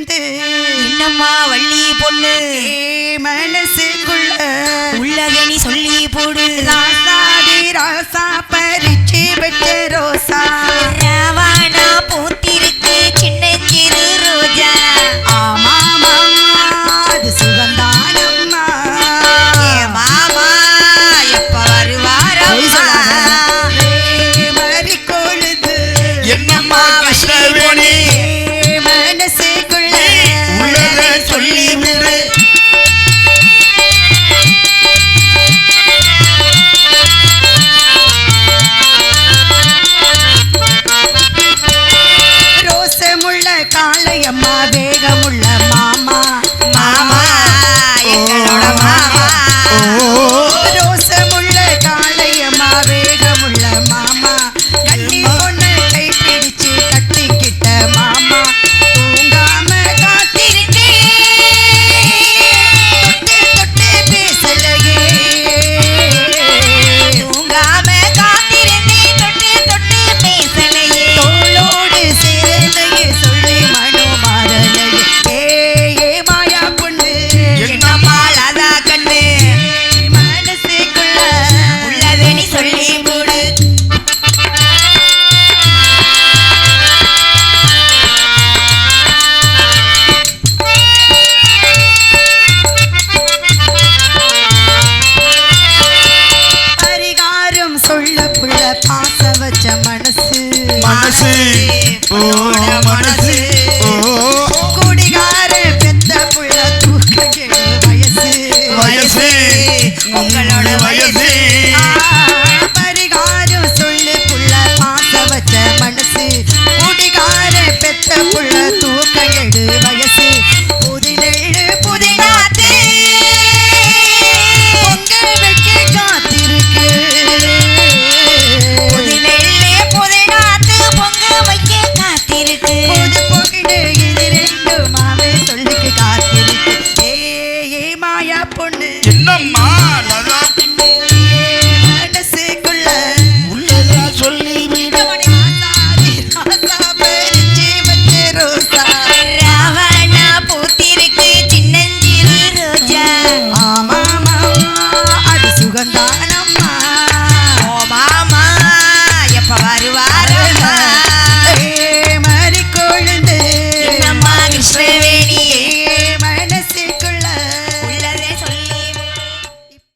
இருந்து என்னம்மா வள்ளி பொண்ணு மனசுக்குள்ள உள்ளதனி சொல்லி போடு ராசாதி ராசா பறிச்சு வச்ச ரோசா ராவணா பூத்திருக்கு சின்ன சிறு ரோஜா ஆமாமா அது சுகந்தானம்மா மாமா எப்ப வருவாரம்மா மறி கொழுது என்னம்மா கஷ்டவேணி மனசுக்குள்ள உள்ளத சொல்லி விடு ரோசமுள்ள காளையம்மா வேகமுள்ள மாமா மாமா எங்களோட மாமா ரோசமுள்ள காளையம்மா வேகமுள்ள மாமா கட்டி பொண்ணு கை பிடிச்சு கட்டிக்கிட்ட மாமா தூங்காம காத்திருக்கே தொட்டு தொட்டு பேசலையே தூங்காம காத்திருக்கே தொட்டு தொட்டு பேசலையே தோளோடு சேரலையே சொல்லி மனோ மாறலையே ஏ மாயா பொண்ணு என்னம்மா லதா கண்ணு மனசுக்குள்ள உள்ளதனி சொல்லி போடு பரிகாரம் சொல்ல புள்ள பாச வச்ச மனசு மனசு பொண்ணோட மனசு குடிகார பெத்த புள்ள தூக்க வயசு வயசு உங்களோட வயசு பரிகாரம் சொல்லு புள்ள பாச வச்ச மனசு குடிகார பெத்த புள்ள தூக்க எடு வயசு புதினெழு புதினாத்து பொங்க வைக்க காத்திருக்கு புதினெழு புதினாத்து பொங்க வைக்க காத்திருக்கு புது பொகிடு இது ரெண்டு மாமே சொல்லிக்கு காத்திருக்கு ஏ மாயா பொண்ணு என்னம்மா லதா மனசுக்குள்ள உள்ளதா சொல்லி விடு ராவணா பூத்திருக்கு சின்னஞ்சிறு ரோஜா ஆமாமா அது சுகந்தானம்மா ஓ மாமா எப்ப வருவா